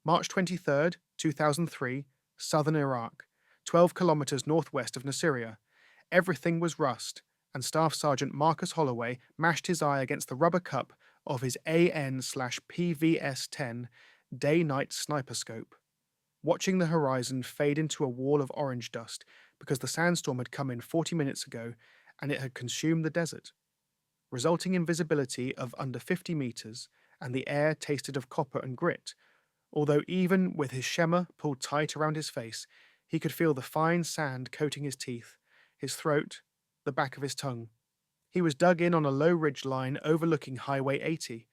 March 23rd, 2003, southern Iraq, 12 kilometers northwest of Nasiriyah. Everything was rust, and Staff Sergeant Marcus Holloway mashed his eye against the rubber cup of his AN/PVS-10 day-night sniper scope, watching the horizon fade into a wall of orange dust because the sandstorm had come in 40 minutes ago and it had consumed the desert, resulting in visibility of under 50 meters, and the air tasted of copper and grit, although even with his shemmer pulled tight around his face, he could feel the fine sand coating his teeth, his throat, the back of his tongue. He was dug in on a low ridge line overlooking Highway 80,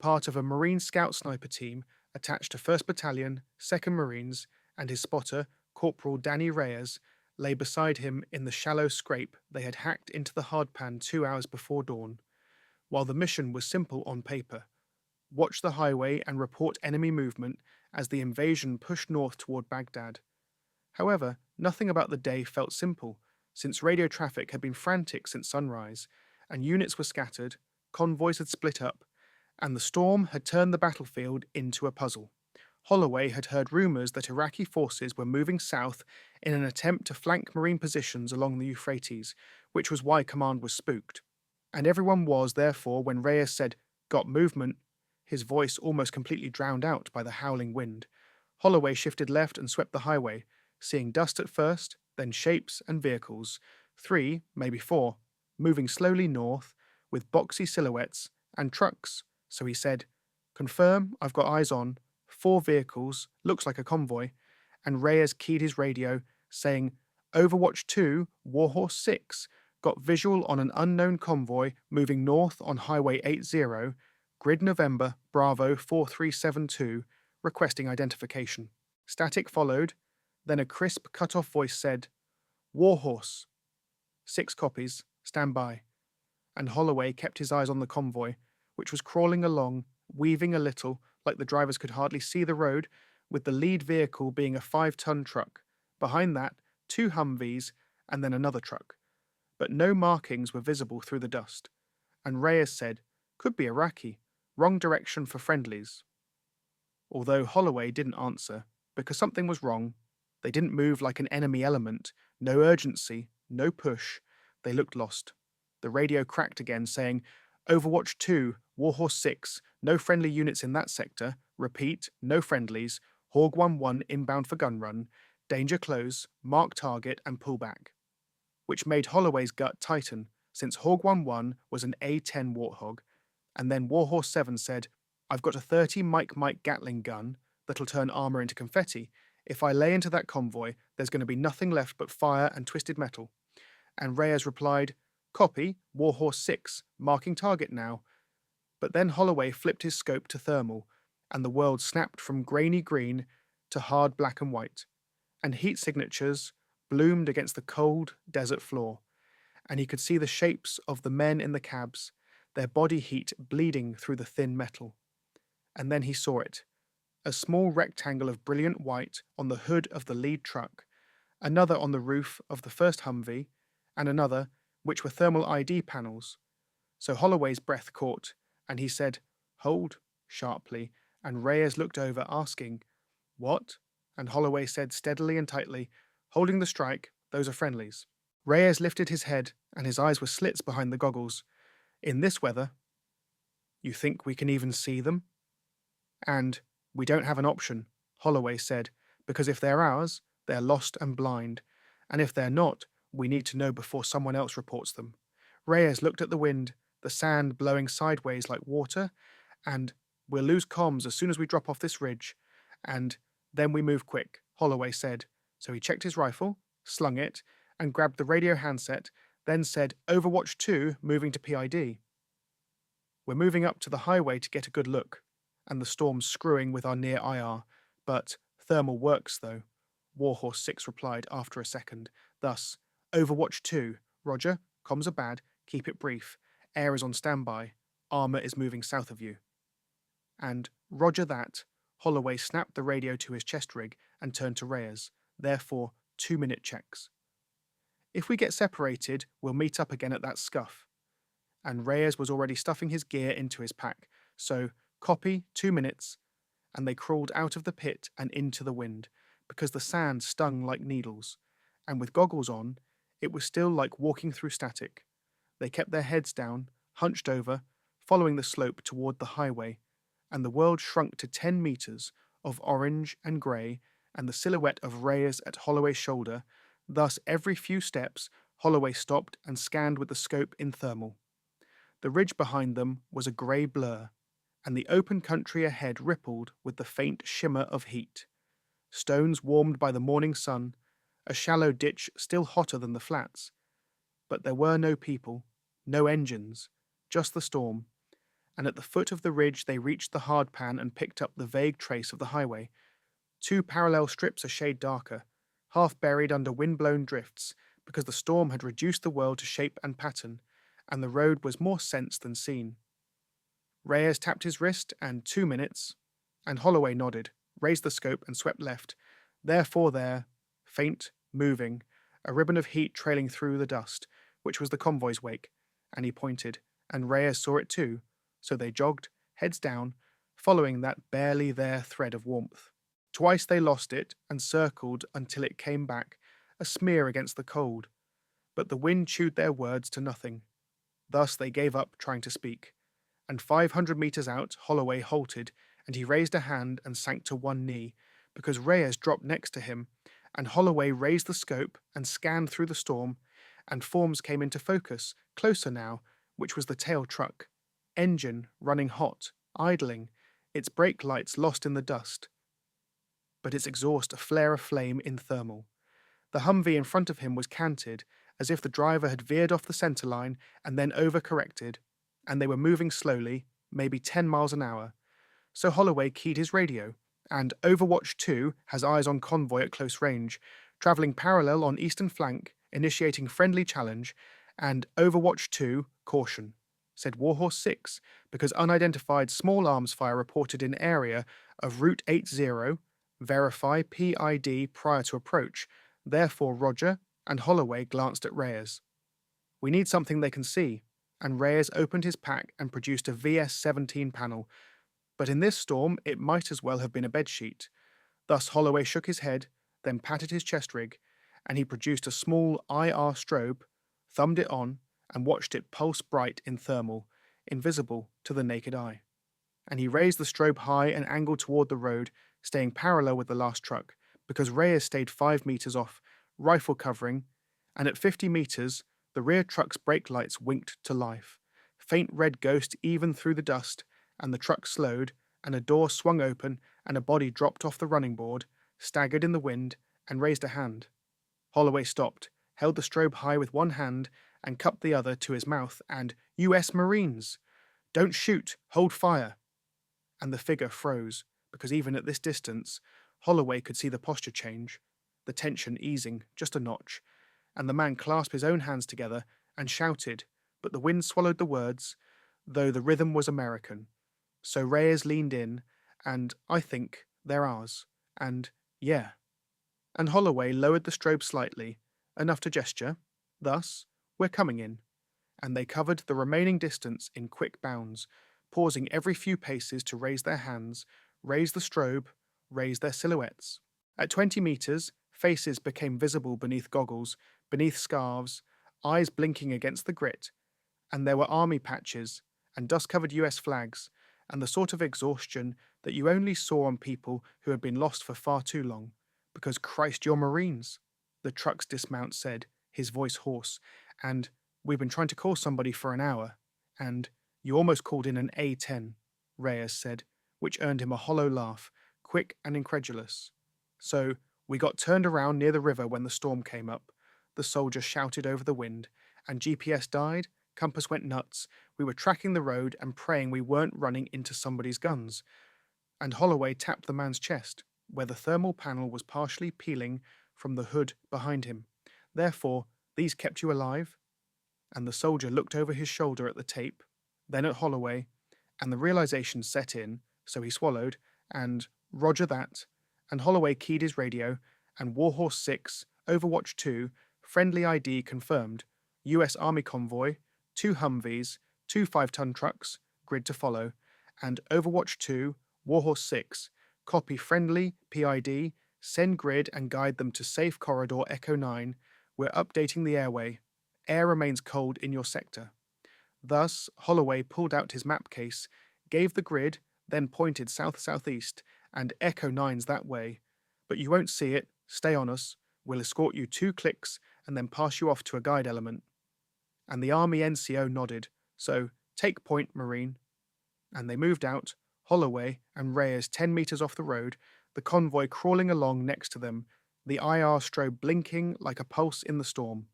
part of a Marine Scout sniper team attached to 1st Battalion, 2nd Marines, and his spotter, Corporal Danny Reyes, lay beside him in the shallow scrape they had hacked into the hardpan 2 hours before dawn. While the mission was simple on paper: watch the highway and report enemy movement as the invasion pushed north toward Baghdad. However, nothing about the day felt simple, since radio traffic had been frantic since sunrise, and units were scattered, convoys had split up, and the storm had turned the battlefield into a puzzle. Holloway had heard rumours that Iraqi forces were moving south in an attempt to flank Marine positions along the Euphrates, which was why command was spooked. And everyone was, therefore, when Reyes said, "Got movement," his voice almost completely drowned out by the howling wind. Holloway shifted left and swept the highway, seeing dust at first, then shapes and vehicles, 3, maybe 4, moving slowly north, with boxy silhouettes, and trucks. So he said, "Confirm, I've got eyes on. 4 vehicles, looks like a convoy," and Reyes keyed his radio, saying, "Overwatch 2, Warhorse 6, got visual on an unknown convoy moving north on Highway 80, Grid November, Bravo 4372, requesting identification." Static followed, then a crisp cut-off voice said, "Warhorse. 6 copies, stand by." And Holloway kept his eyes on the convoy, which was crawling along, weaving a little, like the drivers could hardly see the road, with the lead vehicle being a 5-ton truck. Behind that, 2 Humvees, and then another truck. But no markings were visible through the dust. And Reyes said, "Could be Iraqi. Wrong direction for friendlies." Although Holloway didn't answer, because something was wrong. They didn't move like an enemy element, no urgency, no push. They looked lost. The radio cracked again, saying, "Overwatch 2, Warhorse 6, no friendly units in that sector. Repeat, no friendlies. Hawk 1-1 inbound for gun run. Danger close, mark target and pull back." Which made Holloway's gut tighten, since Hawk 1-1 was an A-10 Warthog. And then Warhorse 7 said, "I've got a 30 Mike Gatling gun that'll turn armor into confetti. If I lay into that convoy, there's going to be nothing left but fire and twisted metal." And Reyes replied, "Copy, Warhorse 6, marking target now." But then Holloway flipped his scope to thermal, and the world snapped from grainy green to hard black and white, and heat signatures bloomed against the cold desert floor, and he could see the shapes of the men in the cabs, their body heat bleeding through the thin metal. And then he saw it, a small rectangle of brilliant white on the hood of the lead truck, another on the roof of the first Humvee, and another, which were thermal ID panels. So Holloway's breath caught, and he said, "Hold," sharply, and Reyes looked over, asking, "What?" And Holloway said steadily and tightly, "Holding the strike, those are friendlies." Reyes lifted his head, and his eyes were slits behind the goggles. "In this weather, you think we can even see them?" And, "We don't have an option," Holloway said, "because if they're ours, they're lost and blind, and if they're not, we need to know before someone else reports them." Reyes looked at the wind, the sand blowing sideways like water, and, "We'll lose comms as soon as we drop off this ridge, and then we move quick," Holloway said. So he checked his rifle, slung it, and grabbed the radio handset, then said, "Overwatch 2 moving to PID. We're moving up to the highway to get a good look, and the storm's screwing with our near IR, but thermal works though," Warhorse 6 replied after a second. Thus, "Overwatch 2, roger, comms are bad, keep it brief, air is on standby, armor is moving south of you." And, "Roger that," Holloway snapped the radio to his chest rig and turned to Reyes, therefore 2-minute checks. "If we get separated, we'll meet up again at that scuff." And Reyes was already stuffing his gear into his pack, so, "Copy, 2 minutes," and they crawled out of the pit and into the wind, because the sand stung like needles, and with goggles on, it was still like walking through static. They kept their heads down, hunched over, following the slope toward the highway, and the world shrunk to 10 meters of orange and grey and the silhouette of Reyes at Holloway's shoulder. Thus, every few steps, Holloway stopped and scanned with the scope in thermal. The ridge behind them was a grey blur, and the open country ahead rippled with the faint shimmer of heat. Stones warmed by the morning sun, a shallow ditch still hotter than the flats. But there were no people, no engines, just the storm, and at the foot of the ridge they reached the hardpan and picked up the vague trace of the highway. Two parallel strips a shade darker, half buried under wind-blown drifts, because the storm had reduced the world to shape and pattern, and the road was more sense than seen. Reyes tapped his wrist, and 2 minutes, and Holloway nodded, raised the scope, and swept left. Therefore there, faint, moving, a ribbon of heat trailing through the dust, which was the convoy's wake, and he pointed, and Reyes saw it too, so they jogged, heads down, following that barely there thread of warmth. Twice they lost it and circled until it came back, a smear against the cold, but the wind chewed their words to nothing. Thus they gave up trying to speak, and 500 meters out Holloway halted, and he raised a hand and sank to one knee, because Reyes dropped next to him, and Holloway raised the scope and scanned through the storm, and forms came into focus, closer now, which was the tail truck. Engine running hot, idling, its brake lights lost in the dust, but its exhaust a flare of flame in thermal. The Humvee in front of him was canted, as if the driver had veered off the centre line and then overcorrected, and they were moving slowly, maybe 10 miles an hour. So Holloway keyed his radio, and Overwatch 2 has eyes on Convoy at close range, travelling parallel on eastern flank, initiating friendly challenge, and Overwatch 2, caution, said Warhorse 6, because unidentified small arms fire reported in area of Route 80, verify PID prior to approach. Therefore Roger, and Holloway glanced at Reyes. We need something they can see, and Reyes opened his pack and produced a VS-17 panel, but in this storm it might as well have been a bedsheet. Thus Holloway shook his head, then patted his chest rig, and he produced a small IR strobe, thumbed it on, and watched it pulse bright in thermal, invisible to the naked eye. And he raised the strobe high and angled toward the road, staying parallel with the last truck, because Reyes stayed 5 meters off, rifle covering, and at 50 meters, the rear truck's brake lights winked to life. Faint red ghost even through the dust, and the truck slowed, and a door swung open, and a body dropped off the running board, staggered in the wind, and raised a hand. Holloway stopped, held the strobe high with one hand, and cupped the other to his mouth, and "U.S. Marines! Don't shoot! Hold fire!" And the figure froze, because even at this distance, Holloway could see the posture change, the tension easing just a notch, and the man clasped his own hands together and shouted, but the wind swallowed the words, though the rhythm was American. So Reyes leaned in, and I think they're ours, and yeah. And Holloway lowered the strobe slightly, enough to gesture, thus, we're coming in. And they covered the remaining distance in quick bounds, pausing every few paces to raise their hands, raise the strobe, raise their silhouettes. At 20 meters, faces became visible beneath goggles, beneath scarves, eyes blinking against the grit, and there were army patches and dust-covered US flags, and the sort of exhaustion that you only saw on people who had been lost for far too long. Because Christ, you're Marines, the truck's dismount said, his voice hoarse, and we've been trying to call somebody for an hour, and you almost called in an A-10, Reyes said, which earned him a hollow laugh, quick and incredulous. So we got turned around near the river when the storm came up, the soldier shouted over the wind, and GPS died, compass went nuts, we were tracking the road and praying we weren't running into somebody's guns. And Holloway tapped the man's chest, where the thermal panel was partially peeling from the hood behind him. Therefore, these kept you alive? And the soldier looked over his shoulder at the tape, then at Holloway, and the realization set in, so he swallowed, and Roger that, and Holloway keyed his radio, and Warhorse 6, Overwatch 2, friendly ID confirmed, US Army convoy, 2 Humvees, 2 5-ton trucks, grid to follow, and Overwatch 2, Warhorse 6, copy friendly, PID, send grid and guide them to safe corridor Echo 9. We're updating the airway. Air remains cold in your sector. Thus, Holloway pulled out his map case, gave the grid, then pointed south-southeast, and Echo 9's that way. But you won't see it, stay on us, we'll escort you 2 clicks and then pass you off to a guide element. And the Army NCO nodded, so take point, Marine. And they moved out, Holloway and Reyes 10 meters off the road, the convoy crawling along next to them, the IR strobe blinking like a pulse in the storm.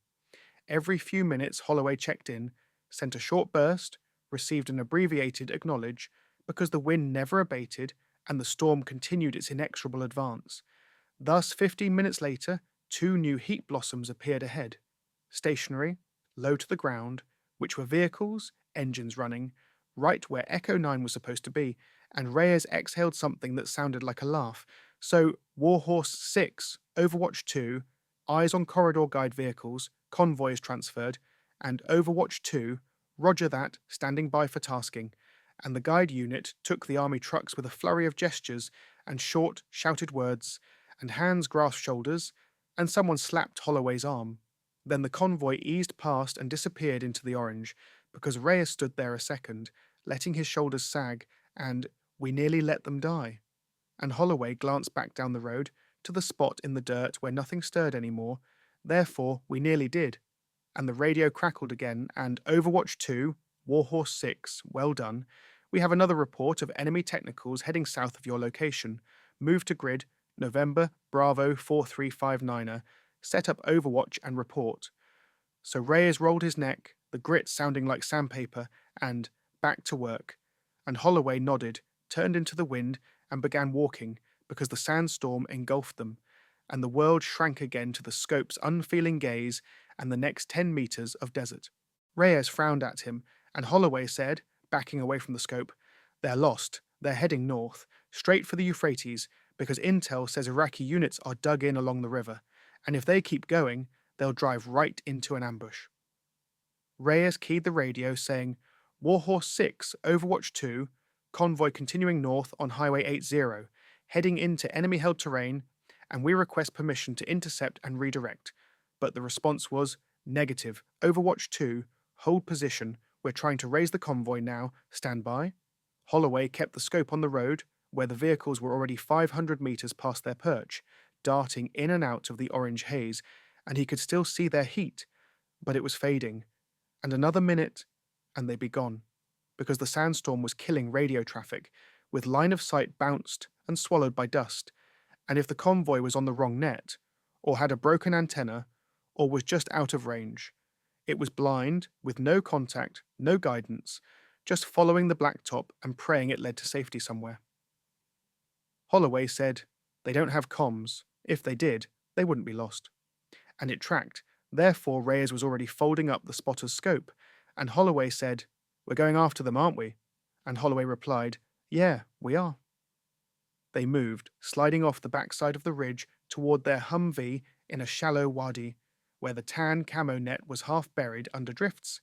Every few minutes, Holloway checked in, sent a short burst, received an abbreviated acknowledge, because the wind never abated and the storm continued its inexorable advance. Thus, 15 minutes later, 2 new heat blossoms appeared ahead, stationary, low to the ground, which were vehicles, engines running, right where Echo 9 was supposed to be, and Reyes exhaled something that sounded like a laugh. So, Warhorse 6, Overwatch 2, eyes on corridor guide vehicles, convoy is transferred, and Overwatch 2, roger that, standing by for tasking. And the guide unit took the army trucks with a flurry of gestures and short, shouted words, and hands grasped shoulders, and someone slapped Holloway's arm. Then the convoy eased past and disappeared into the orange, because Reyes stood there a second, letting his shoulders sag, and we nearly let them die. And Holloway glanced back down the road to the spot in the dirt where nothing stirred anymore. Therefore, we nearly did. And the radio crackled again, and Overwatch 2, Warhorse 6, well done. We have another report of enemy technicals heading south of your location. Move to grid, November, Bravo 4359er. Set up Overwatch and report. So Reyes rolled his neck, the grit sounding like sandpaper, and back to work. And Holloway nodded, turned into the wind, and began walking, because the sandstorm engulfed them, and the world shrank again to the scope's unfeeling gaze and the next 10 meters of desert. Reyes frowned at him, and Holloway said, backing away from the scope, "They're lost. They're heading north, straight for the Euphrates, because intel says Iraqi units are dug in along the river, and if they keep going, they'll drive right into an ambush." Reyes keyed the radio, saying, Warhorse 6, Overwatch 2, convoy continuing north on Highway 80, heading into enemy-held terrain, and we request permission to intercept and redirect. But the response was, negative, Overwatch 2, hold position, we're trying to raise the convoy now, stand by. Holloway kept the scope on the road, where the vehicles were already 500 meters past their perch, darting in and out of the orange haze, and he could still see their heat, but it was fading. And another minute, and they'd be gone, because the sandstorm was killing radio traffic, with line of sight bounced and swallowed by dust, and if the convoy was on the wrong net, or had a broken antenna, or was just out of range, it was blind, with no contact, no guidance, just following the blacktop and praying it led to safety somewhere. Holloway said, "They don't have comms. If they did, they wouldn't be lost." And it tracked. Therefore, Reyes was already folding up the spotter's scope, and Holloway said, "We're going after them, aren't we?" And Holloway replied, "Yeah, we are." They moved, sliding off the backside of the ridge toward their Humvee in a shallow wadi, where the tan camo net was half buried under drifts,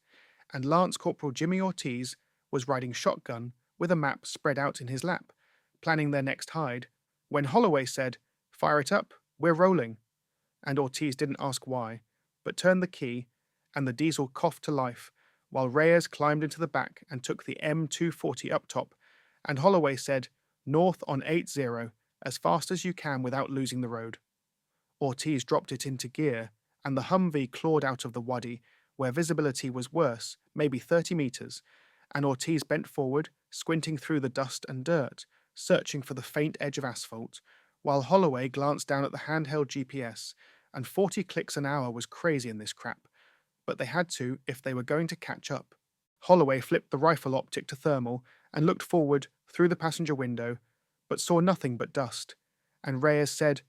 and Lance Corporal Jimmy Ortiz was riding shotgun with a map spread out in his lap, planning their next hide, when Holloway said, "Fire it up, we're rolling." And Ortiz didn't ask why, but turned the key, and the diesel coughed to life, while Reyes climbed into the back and took the M240 up top, and Holloway said, "North on 80, as fast as you can without losing the road." Ortiz dropped it into gear, and the Humvee clawed out of the wadi, where visibility was worse, maybe 30 meters, and Ortiz bent forward, squinting through the dust and dirt, searching for the faint edge of asphalt, while Holloway glanced down at the handheld GPS, and 40 clicks an hour was crazy in this crap, but they had to if they were going to catch up. Holloway flipped the rifle optic to thermal and looked forward through the passenger window, but saw nothing but dust, and Reyes said,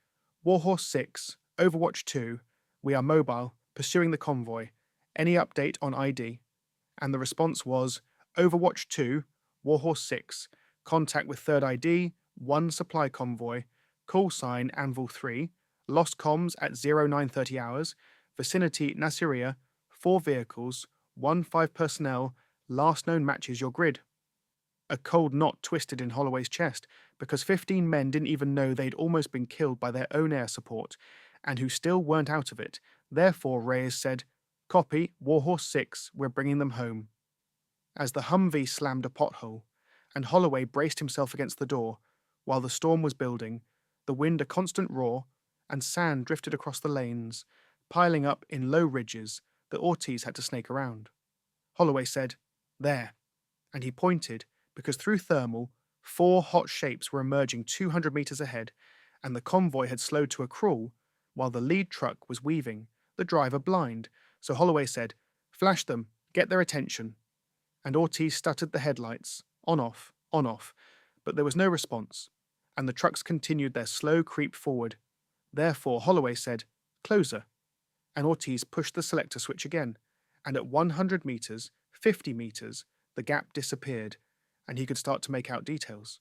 "Warhorse 6, Overwatch 2, we are mobile, pursuing the convoy. Any update on ID?" And the response was, "Overwatch 2, Warhorse 6, contact with 3rd ID, 1 supply convoy, call sign Anvil 3, lost comms at 0930 hours, vicinity Nasiriyah, 4 vehicles, 1-5 personnel, last known matches your grid." A cold knot twisted in Holloway's chest, because 15 men didn't even know they'd almost been killed by their own air support and who still weren't out of it. Therefore, Reyes said, "Copy, Warhorse 6, we're bringing them home." As the Humvee slammed a pothole, and Holloway braced himself against the door, while the storm was building, the wind a constant roar, and sand drifted across the lanes, piling up in low ridges that Ortiz had to snake around. Holloway said, "There," and he pointed, because through thermal, 4 hot shapes were emerging 200 meters ahead, and the convoy had slowed to a crawl, while the lead truck was weaving, the driver blind. So Holloway said, "Flash them, get their attention." And Ortiz stuttered the headlights, on off, but there was no response, and the trucks continued their slow creep forward. Therefore, Holloway said, "Closer," and Ortiz pushed the selector switch again, and at 100 meters, 50 meters, the gap disappeared, and he could start to make out details.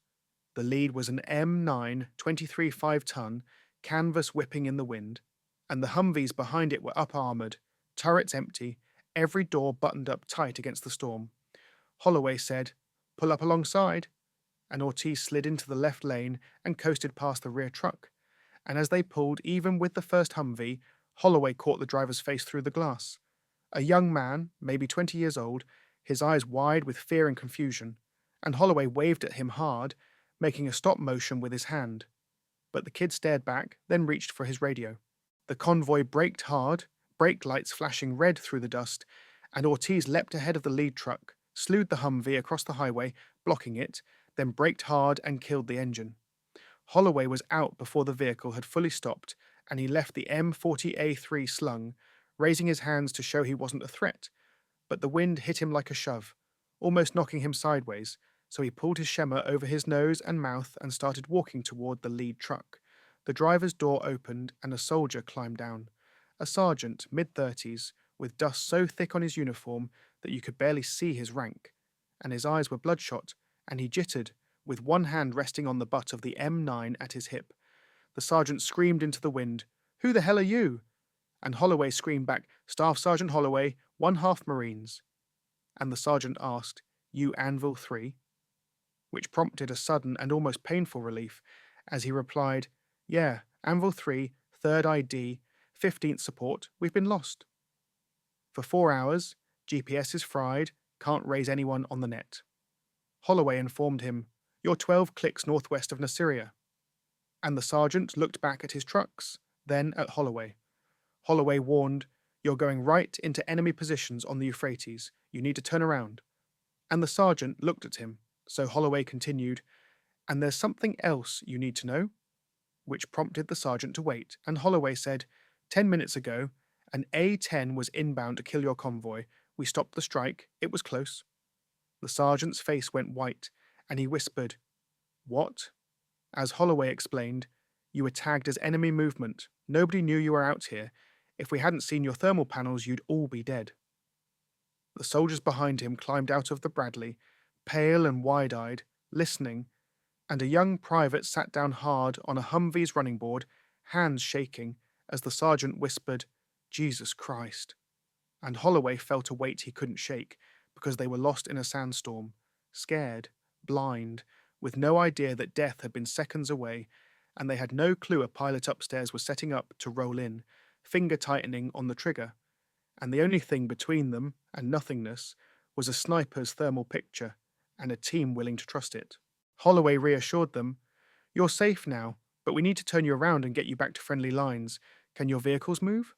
The lead was an M9 23 5-ton, canvas whipping in the wind, and the Humvees behind it were up-armored, turrets empty, every door buttoned up tight against the storm. Holloway said, "Pull up alongside," and Ortiz slid into the left lane and coasted past the rear truck. And as they pulled, even with the first Humvee, Holloway caught the driver's face through the glass. A young man, maybe 20 years old, his eyes wide with fear and confusion, and Holloway waved at him hard, making a stop motion with his hand. But the kid stared back, then reached for his radio. The convoy braked hard, brake lights flashing red through the dust, and Ortiz leapt ahead of the lead truck, slewed the Humvee across the highway, blocking it, then braked hard and killed the engine. Holloway was out before the vehicle had fully stopped, and he left the M40A3 slung, raising his hands to show he wasn't a threat. But the wind hit him like a shove, almost knocking him sideways, so he pulled his shemmer over his nose and mouth and started walking toward the lead truck. The driver's door opened and a soldier climbed down. A sergeant, mid-30s, with dust so thick on his uniform that you could barely see his rank, and his eyes were bloodshot, and he jittered, with one hand resting on the butt of the M9 at his hip. The sergeant screamed into the wind, "Who the hell are you?" And Holloway screamed back, "Staff Sergeant Holloway, 1/2 Marines." And the sergeant asked, "You Anvil 3?" Which prompted a sudden and almost painful relief, as he replied, "Yeah, Anvil 3, 3rd ID, 15th support, we've been lost." For 4 hours, GPS is fried, can't raise anyone on the net. Holloway informed him, "You're 12 clicks northwest of Nasiriyah." And the sergeant looked back at his trucks, then at Holloway. Holloway warned, "You're going right into enemy positions on the Euphrates. You need to turn around." And the sergeant looked at him, so Holloway continued, "And there's something else you need to know?" Which prompted the sergeant to wait, and Holloway said, 10 minutes ago, an A-10 was inbound to kill your convoy. We stopped the strike. It was close." The sergeant's face went white, and he whispered, "What?" As Holloway explained, "You were tagged as enemy movement. Nobody knew you were out here. If we hadn't seen your thermal panels, you'd all be dead." The soldiers behind him climbed out of the Bradley, pale and wide-eyed, listening, and a young private sat down hard on a Humvee's running board, hands shaking, as the sergeant whispered, "Jesus Christ." And Holloway felt a weight he couldn't shake, because they were lost in a sandstorm, scared, blind, with no idea that death had been seconds away, and they had no clue a pilot upstairs was setting up to roll in, finger tightening on the trigger, and the only thing between them and nothingness was a sniper's thermal picture and a team willing to trust it. Holloway reassured them, "You're safe now, but we need to turn you around and get you back to friendly lines. Can your vehicles move?"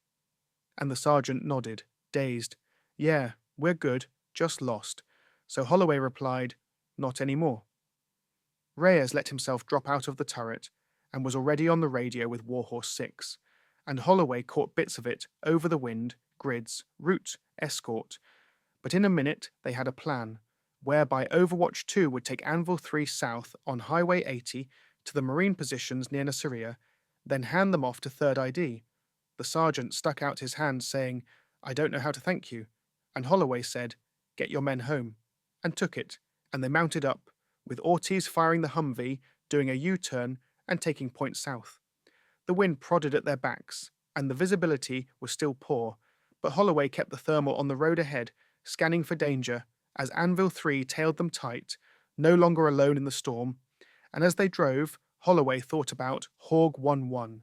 And the sergeant nodded, dazed. "Yeah, we're good, just lost." So Holloway replied, "Not anymore." Reyes let himself drop out of the turret and was already on the radio with Warhorse 6, and Holloway caught bits of it over the wind, grids, route, escort. But in a minute they had a plan, whereby Overwatch 2 would take Anvil 3 south on Highway 80 to the marine positions near Nasiriyah, then hand them off to 3rd ID. The sergeant stuck out his hand saying, "I don't know how to thank you," and Holloway said, "Get your men home," and took it, and they mounted up, with Ortiz firing the Humvee, doing a U-turn and taking point south. The wind prodded at their backs, and the visibility was still poor, but Holloway kept the thermal on the road ahead, scanning for danger, as Anvil 3 tailed them tight, no longer alone in the storm, And as they drove, Holloway thought about Hawg 1-1,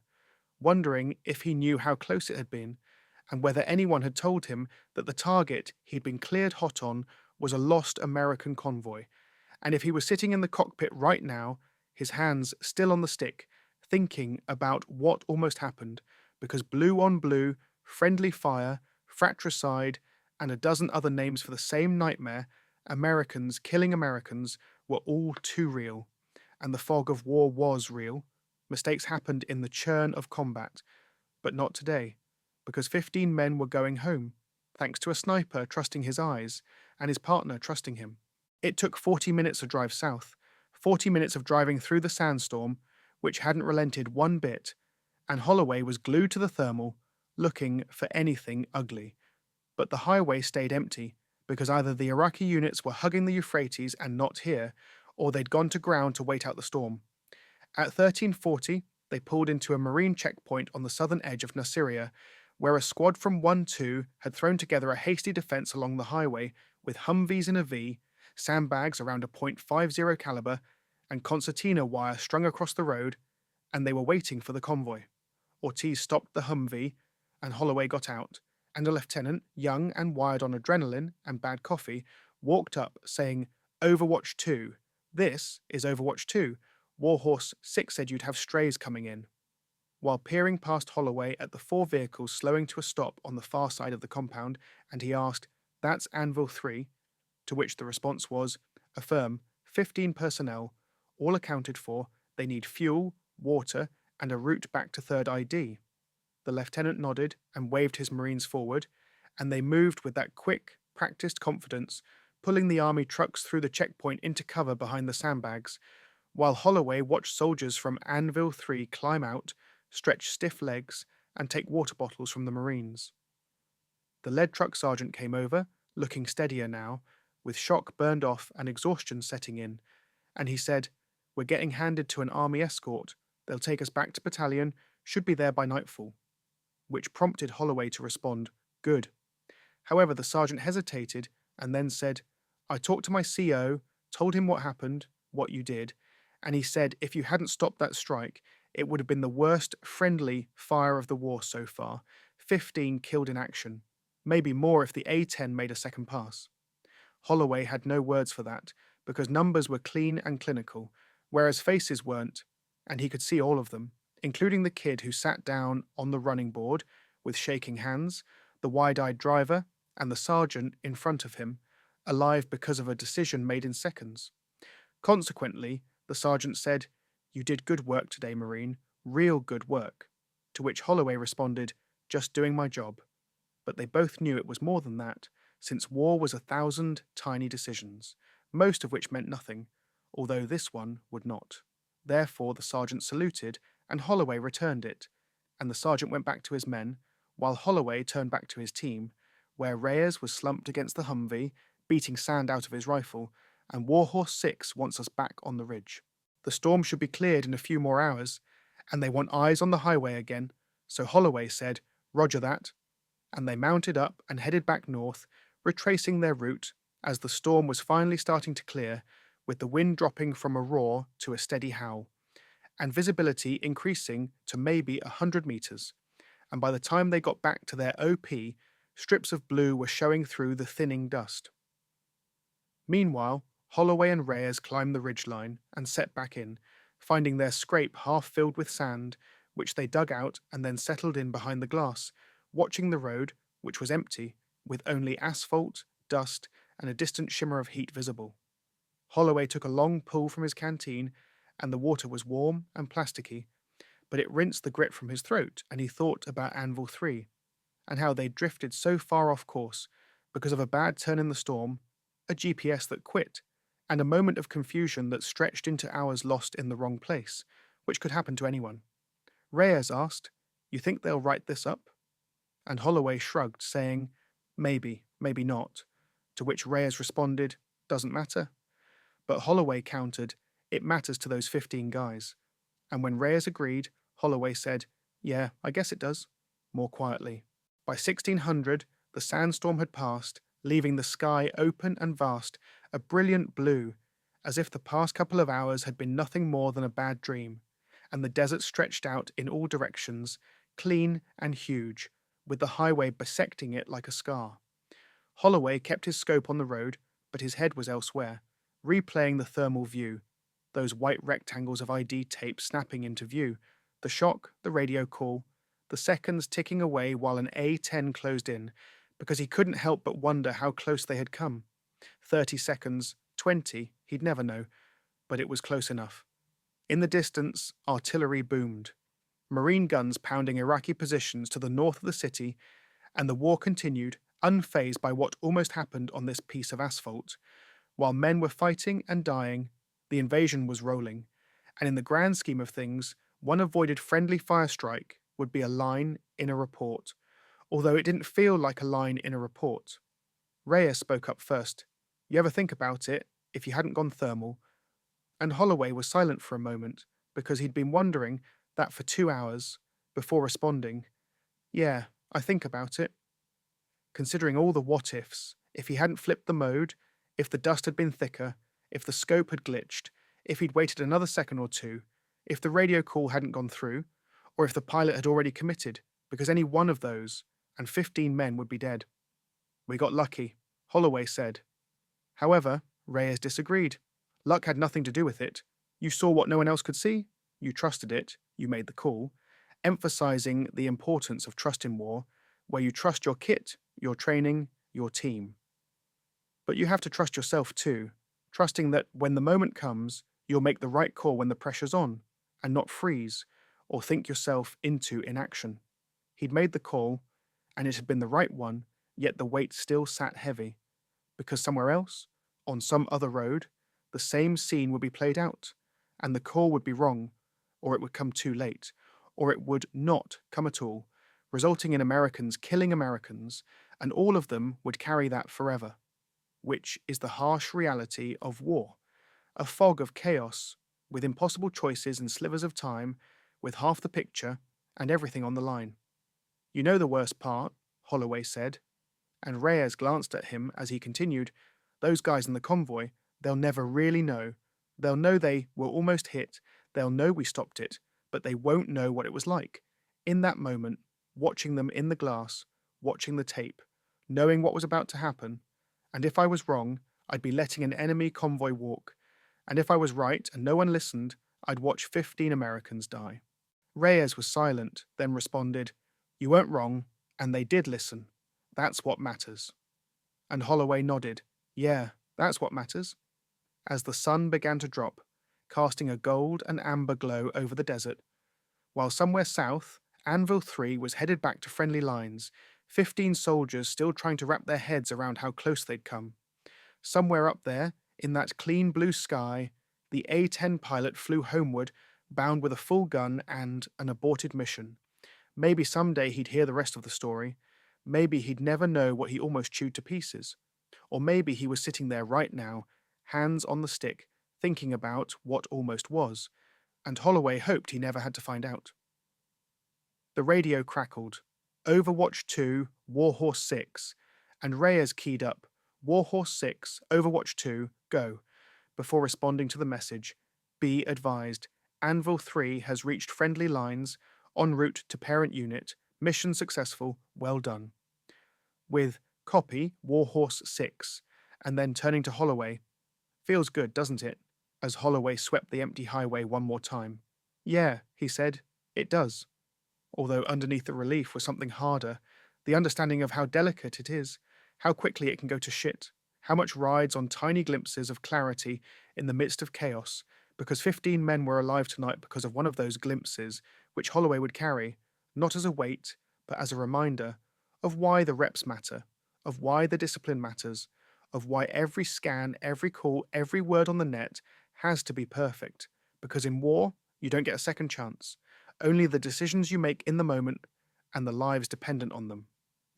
wondering if he knew how close it had been, and whether anyone had told him that the target he'd been cleared hot on was a lost American convoy, and if he was sitting in the cockpit right now, his hands still on the stick, thinking about what almost happened, because blue on blue, friendly fire, fratricide, and a dozen other names for the same nightmare, Americans killing Americans, were all too real. And the fog of war was real. Mistakes happened in the churn of combat, but not today, because 15 men were going home, thanks to a sniper trusting his eyes and his partner trusting him. It took 40 minutes to drive south, 40 minutes of driving through the sandstorm, which hadn't relented one bit, and Holloway was glued to the thermal, looking for anything ugly. But the highway stayed empty, because either the Iraqi units were hugging the Euphrates and not here, or they'd gone to ground to wait out the storm. At 1340, they pulled into a marine checkpoint on the southern edge of Nasiriyah, where a squad from 1-2 had thrown together a hasty defense along the highway with Humvees in a V, sandbags around a .50 caliber, and concertina wire strung across the road, and they were waiting for the convoy. Ortiz stopped the Humvee, and Holloway got out, and a lieutenant, young and wired on adrenaline and bad coffee, walked up saying, "Overwatch 2. This is Overwatch 2. Warhorse 6 said you'd have strays coming in." While peering past Holloway at the 4 vehicles slowing to a stop on the far side of the compound, and he asked, "That's Anvil 3, to which the response was, "Affirm, 15 personnel, all accounted for, they need fuel, water, and a route back to 3rd ID. The lieutenant nodded and waved his Marines forward, and they moved with that quick, practiced confidence, pulling the army trucks through the checkpoint into cover behind the sandbags, while Holloway watched soldiers from Anvil 3 climb out, stretch stiff legs, and take water bottles from the Marines. The lead truck sergeant came over, looking steadier now, with shock burned off and exhaustion setting in, and he said, "We're getting handed to an army escort. They'll take us back to battalion, should be there by nightfall," which prompted Holloway to respond, "Good." However, the sergeant hesitated and then said, "I talked to my CO, told him what happened, what you did, and he said if you hadn't stopped that strike, it would have been the worst friendly fire of the war so far, 15 killed in action, maybe more if the A-10 made a second pass." Holloway had no words for that, because numbers were clean and clinical, whereas faces weren't, and he could see all of them, including the kid who sat down on the running board with shaking hands, the wide-eyed driver, and the sergeant in front of him, alive because of a decision made in seconds. Consequently, the sergeant said, "You did good work today, Marine, real good work," to which Holloway responded, "Just doing my job." But they both knew it was more than that, since war was 1,000 tiny decisions, most of which meant nothing, although this one would not. Therefore the sergeant saluted, and Holloway returned it, and the sergeant went back to his men, while Holloway turned back to his team, where Reyes was slumped against the Humvee, beating sand out of his rifle, and Warhorse 6 wants us back on the ridge. The storm should be cleared in a few more hours, and they want eyes on the highway again, so Holloway said, "Roger that," and they mounted up and headed back north, retracing their route as the storm was finally starting to clear, with the wind dropping from a roar to a steady howl, and visibility increasing to maybe 100 meters, and by the time they got back to their OP, strips of blue were showing through the thinning dust. Meanwhile, Holloway and Reyes climbed the ridgeline and set back in, finding their scrape half filled with sand, which they dug out and then settled in behind the glass, watching the road, which was empty, with only asphalt, dust, and a distant shimmer of heat visible. Holloway took a long pull from his canteen, and the water was warm and plasticky, but it rinsed the grit from his throat, and he thought about Anvil 3, and how they'd drifted so far off course because of a bad turn in the storm, a GPS that quit, and a moment of confusion that stretched into hours lost in the wrong place, which could happen to anyone. Reyes asked, "You think they'll write this up?" And Holloway shrugged, saying, "Maybe, maybe not," to which Reyes responded, "Doesn't matter." But Holloway countered, "It matters to those 15 guys." And when Reyes agreed, Holloway said, "Yeah, I guess it does," more quietly. By 1600, the sandstorm had passed, leaving the sky open and vast, a brilliant blue, as if the past couple of hours had been nothing more than a bad dream, and the desert stretched out in all directions, clean and huge, with the highway bisecting it like a scar. Holloway kept his scope on the road, but his head was elsewhere, replaying the thermal view, those white rectangles of ID tape snapping into view, the shock, the radio call, the seconds ticking away while an A-10 closed in, because he couldn't help but wonder how close they had come. 30 seconds, 20, he'd never know, but it was close enough. In the distance, artillery boomed. Marine guns pounding Iraqi positions to the north of the city, and the war continued, unfazed by what almost happened on this piece of asphalt. While men were fighting and dying, the invasion was rolling, and in the grand scheme of things, one avoided friendly fire strike would be a line in a report, although it didn't feel like a line in a report. Reyes spoke up first. You ever think about it, if you hadn't gone thermal? And Holloway was silent for a moment, because he'd been wondering that for 2 hours, before responding. Yeah, I think about it. Considering all the what-ifs, if he hadn't flipped the mode, if the dust had been thicker, if the scope had glitched, if he'd waited another second or two, if the radio call hadn't gone through, or if the pilot had already committed, because any one of those, and 15 men would be dead. We got lucky, Holloway said. However, Reyes disagreed. Luck had nothing to do with it. You saw what no one else could see, you trusted it, you made the call, emphasizing the importance of trust in war, where you trust your kit, your training, your team. But you have to trust yourself too, trusting that when the moment comes, you'll make the right call when the pressure's on, and not freeze or think yourself into inaction. He'd made the call, and it had been the right one, yet the weight still sat heavy, because somewhere else, on some other road, the same scene would be played out, and the call would be wrong, or it would come too late, or it would not come at all, resulting in Americans killing Americans, and all of them would carry that forever, which is the harsh reality of war, a fog of chaos, with impossible choices and slivers of time, with half the picture and everything on the line. You know the worst part, Holloway said, and Reyes glanced at him as he continued, those guys in the convoy, they'll never really know. They'll know they were almost hit, they'll know we stopped it, but they won't know what it was like. In that moment, watching them in the glass, watching the tape, knowing what was about to happen, and if I was wrong, I'd be letting an enemy convoy walk, and if I was right and no one listened, I'd watch 15 Americans die. Reyes was silent, then responded, You weren't wrong, and they did listen. That's what matters. And Holloway nodded, Yeah, that's what matters. As the sun began to drop, casting a gold and amber glow over the desert, while somewhere south, Anvil 3 was headed back to friendly lines, 15 soldiers still trying to wrap their heads around how close they'd come. Somewhere up there, in that clean blue sky, the A-10 pilot flew homeward, bound with a full gun and an aborted mission. Maybe someday he'd hear the rest of the story. Maybe he'd never know what he almost chewed to pieces. Or maybe he was sitting there right now, hands on the stick, thinking about what almost was, and Holloway hoped he never had to find out. The radio crackled. Overwatch 2, Warhorse 6, and Reyes keyed up, Warhorse 6, Overwatch 2, go, before responding to the message. Be advised, Anvil 3 has reached friendly lines, en route to parent unit, mission successful, well done. With copy, Warhorse 6, and then turning to Holloway. Feels good, doesn't it? As Holloway swept the empty highway one more time. Yeah, he said, it does. Although underneath the relief was something harder, the understanding of how delicate it is, how quickly it can go to shit, how much rides on tiny glimpses of clarity in the midst of chaos, because 15 men were alive tonight because of one of those glimpses, which Holloway would carry, not as a weight, but as a reminder of why the reps matter, of why the discipline matters, of why every scan, every call, every word on the net has to be perfect, because in war, you don't get a second chance. Only the decisions you make in the moment and the lives dependent on them.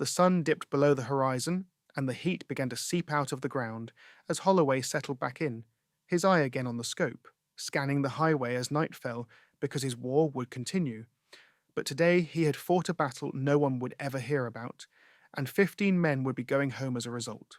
The sun dipped below the horizon, and the heat began to seep out of the ground as Holloway settled back in, his eye again on the scope, scanning the highway as night fell because his war would continue. But today he had fought a battle no one would ever hear about, and 15 men would be going home as a result.